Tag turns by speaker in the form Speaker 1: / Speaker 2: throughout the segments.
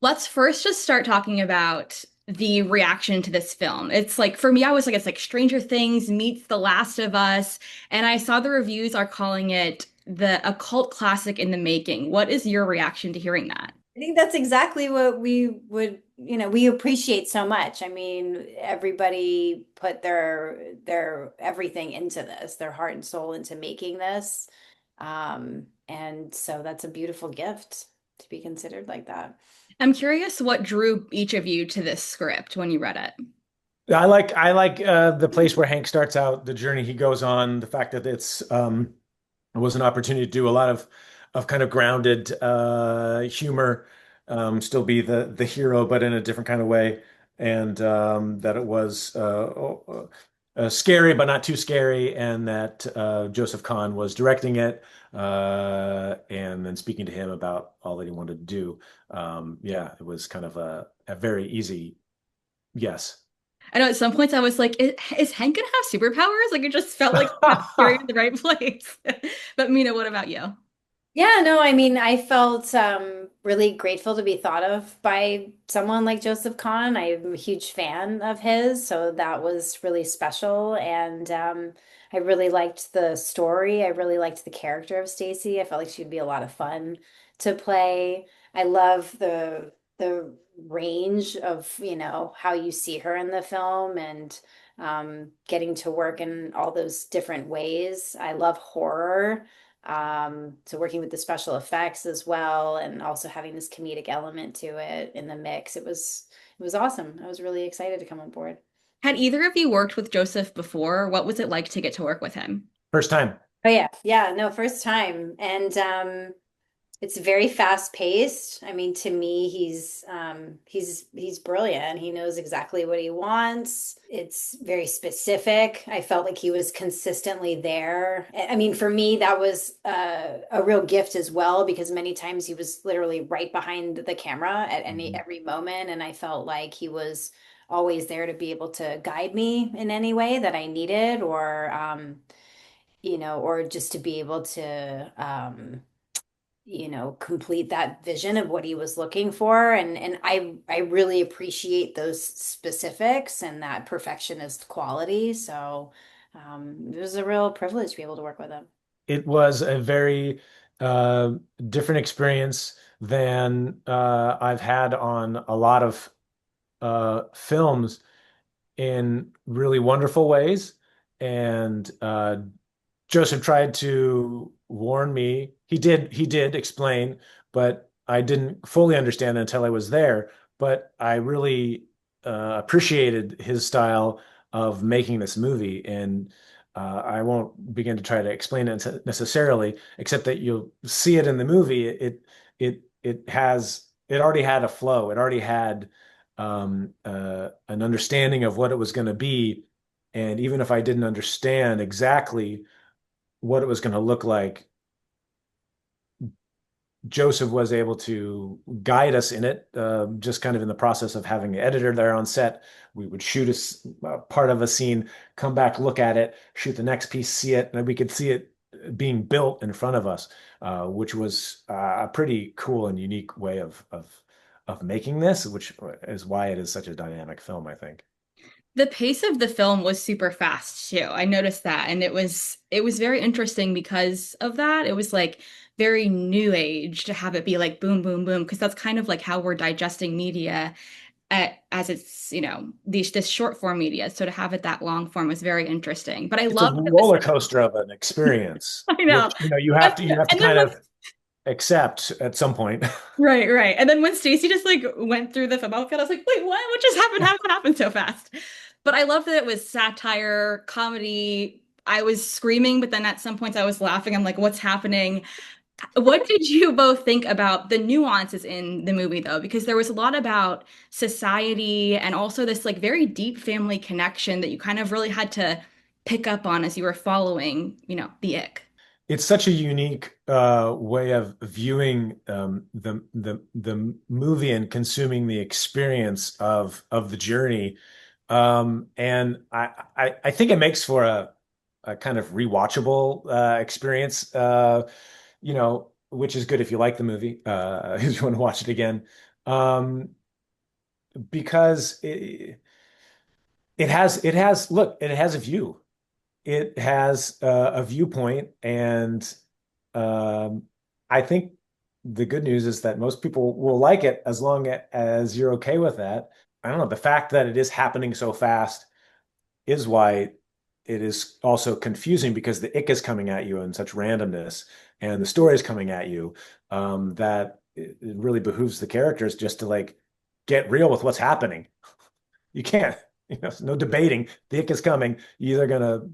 Speaker 1: Let's first just start talking about the reaction to this film. It's like for me, I was like, it's like Stranger Things meets The Last of Us, and I saw the reviews are calling it a cult classic in the making. What is your reaction to hearing that?
Speaker 2: I think that's exactly what we appreciate so much. I mean, everybody put their everything into this, their heart and soul into making this. And so that's a beautiful gift to be considered like that.
Speaker 1: I'm curious what drew each of you to this script when you read it.
Speaker 3: I like the place where Hank starts out, the journey he goes on, the fact that it was an opportunity to do a lot of kind of grounded humor, still be the hero, but in a different kind of way, and that it was scary but not too scary, and that Joseph Kahn was directing it, and then speaking to him about all that he wanted to do. Yeah, it was kind of a very easy yes.
Speaker 1: I know at some points I was like, is Hank gonna have superpowers? Like it just felt like he was steering in the right place. But Mina, what about you?
Speaker 2: Yeah, no, I mean, I felt really grateful to be thought of by someone like Joseph Kahn. I'm a huge fan of his, so that was really special. And I really liked the story. I really liked the character of Stacy. I felt like she'd be a lot of fun to play. I love the range of, how you see her in the film and getting to work in all those different ways. I love horror. So working with the special effects as well, and also having this comedic element to it in the mix, it was awesome. I was really excited to come on board.
Speaker 1: Had either of you worked with Joseph before? What was it like to get to work with him?
Speaker 3: First time.
Speaker 2: Oh yeah, yeah, no, first time, and it's very fast paced. I mean, to me, he's brilliant. He knows exactly what he wants. It's very specific. I felt like he was consistently there. I mean, for me, that was a real gift as well because many times he was literally right behind the camera at any
Speaker 3: Mhm.
Speaker 2: every moment, and I felt like he was always there to be able to guide me in any way that I needed, or or just to be able to complete that vision of what he was looking for. And I really appreciate those specifics and that perfectionist quality. So it was a real privilege to be able to work with him.
Speaker 3: It was a very uh, different experience than I've had on a lot of films in really wonderful ways. And Joseph tried to warn me. He did explain, but I didn't fully understand until I was there. But I really appreciated his style of making this movie, and I won't begin to try to explain it necessarily, except that you'll see it in the movie. It already had a flow. It already had an understanding of what it was going to be, and even if I didn't understand exactly what it was going to look like, Joseph was able to guide us in it, just kind of in the process of having an editor there on set. We would shoot a part of a scene, come back, look at it, shoot the next piece, see it, and we could see it being built in front of us, which was a pretty cool and unique way of making this, which is why it is such a dynamic film, I think.
Speaker 1: The pace of the film was super fast too. I noticed that, and it was very interesting because of that. It was like very new age to have it be like boom, boom, boom, because that's kind of like how we're digesting media as it's, this short form media. So to have it that long form was very interesting. But I
Speaker 3: It's a
Speaker 1: love that this,
Speaker 3: roller coaster of an experience,
Speaker 1: I know.
Speaker 3: which you have
Speaker 1: And,
Speaker 3: to
Speaker 1: and then
Speaker 3: kind
Speaker 1: when
Speaker 3: of accept at some point.
Speaker 1: Right, right. And then when Stacy just like went through the football field, I was like, wait, what? What just happened? How did it happen so fast? But I love that it was satire, comedy. I was screaming, but then at some points I was laughing. I'm like, what's happening? What did you both think about the nuances in the movie, though? Because there was a lot about society and also this like very deep family connection that you kind of really had to pick up on as you were following, the ick.
Speaker 3: It's such a unique way of viewing the movie and consuming the experience of the journey. And I think it makes for a kind of rewatchable experience, which is good if you like the movie, if you want to watch it again. um, because it has look, it has a view. It has a viewpoint, and um, I think the good news is that most people will like it as long as you're okay with that. I don't know, the fact that it is happening so fast is why it is also confusing, because the ick is coming at you in such randomness, and the story is coming at you, that it really behooves the characters just to like get real with what's happening. You can't, no debating. The ick is coming. You're either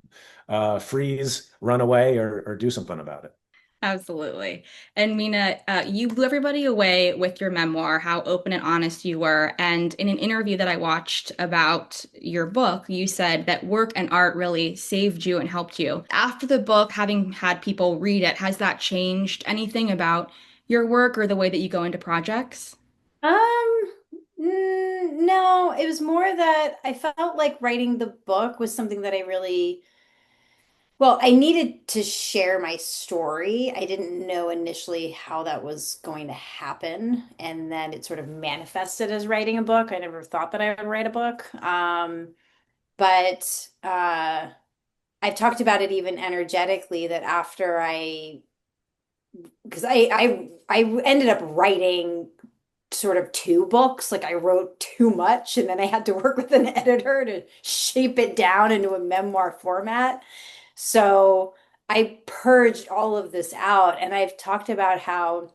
Speaker 3: gonna freeze, run away, or do something about it.
Speaker 1: Absolutely. And Mina, you blew everybody away with your memoir, how open and honest you were. And in an interview that I watched about your book, you said that work and art really saved you and helped you. After the book, having had people read it, has that changed anything about your work or the way that you go into projects?
Speaker 2: No, it was more that I felt like writing the book was something that I really, well, I needed to share my story. I didn't know initially how that was going to happen, and then it sort of manifested as writing a book. I never thought that I would write a book. But I've talked about it even energetically that after because I ended up writing sort of two books. Like I wrote too much and then I had to work with an editor to shape it down into a memoir format. So I purged all of this out. And I've talked about how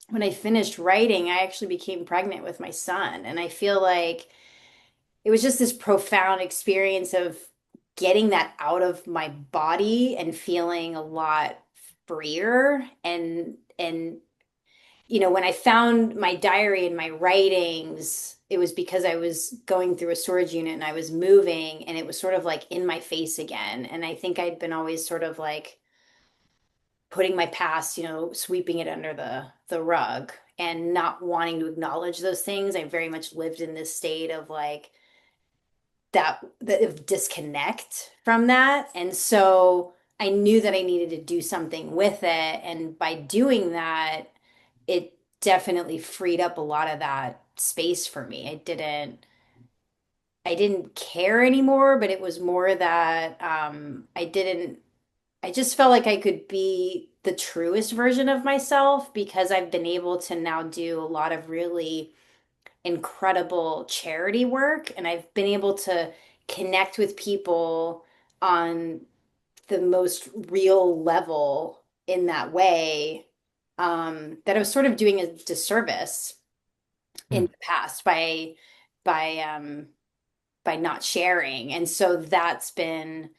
Speaker 2: when I finished writing, I actually became pregnant with my son. And I feel like it was just this profound experience of getting that out of my body and feeling a lot freer and when I found my diary and my writings, it was because I was going through a storage unit and I was moving and it was sort of like in my face again. And I think I'd been always sort of like putting my past, sweeping it under the rug and not wanting to acknowledge those things. I very much lived in this state of like that of disconnect from that. And so I knew that I needed to do something with it. And by doing that, it definitely freed up a lot of that space for me. I didn't care anymore, but it was more that I just felt like I could be the truest version of myself because I've been able to now do a lot of really incredible charity work and I've been able to connect with people on the most real level in that way, that I was sort of doing a disservice in
Speaker 3: Hmm.
Speaker 2: the past by by not sharing. And so that's been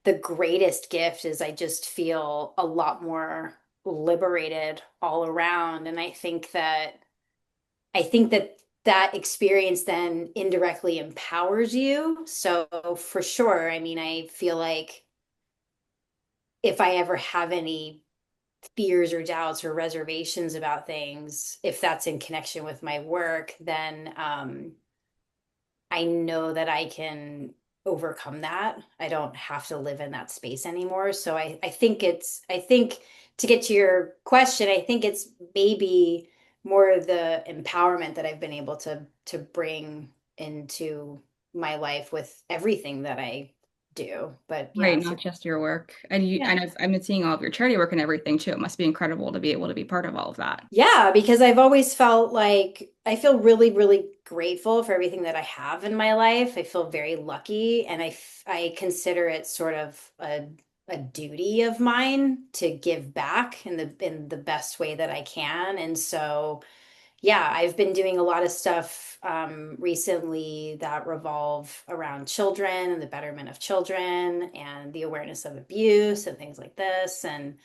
Speaker 2: the greatest gift is I just feel a lot more liberated all around. And I think that that experience then indirectly empowers you. So for sure, I mean, I feel like if I ever have any fears or doubts or reservations about things, if that's in connection with my work, then I know that I can overcome that. I don't have to live in that space anymore. So I think to get to your question, I think it's maybe more the empowerment that I've been able to bring into my life with everything that I do. But
Speaker 1: Right,
Speaker 2: yeah, so
Speaker 1: not just your work. And you,
Speaker 2: yeah.
Speaker 1: and I've been seeing all of your charity work and everything too. It must be incredible to be able to be part of all of that.
Speaker 2: Yeah, because I've always felt like I feel really, really grateful for everything that I have in my life. I feel very lucky, and I consider it sort of a duty of mine to give back in the best way that I can. And so yeah, I've been doing a lot of stuff recently that revolve around children and the betterment of children and the awareness of abuse and things like this. And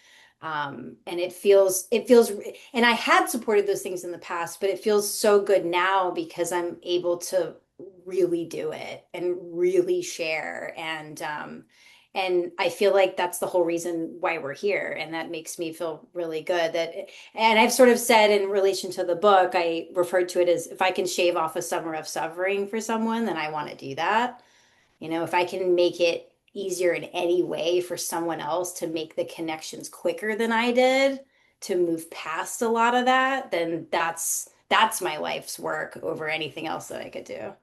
Speaker 2: it feels, and I had supported those things in the past, but it feels so good now because I'm able to really do it and really share. And I feel like that's the whole reason why we're here. And that makes me feel really good that and I've sort of said in relation to the book, I referred to it as if I can shave off a summer of suffering for someone, then I want to do that. If I can make it easier in any way for someone else to make the connections quicker than I did, to move past a lot of that, then that's my life's work over anything else that I could do.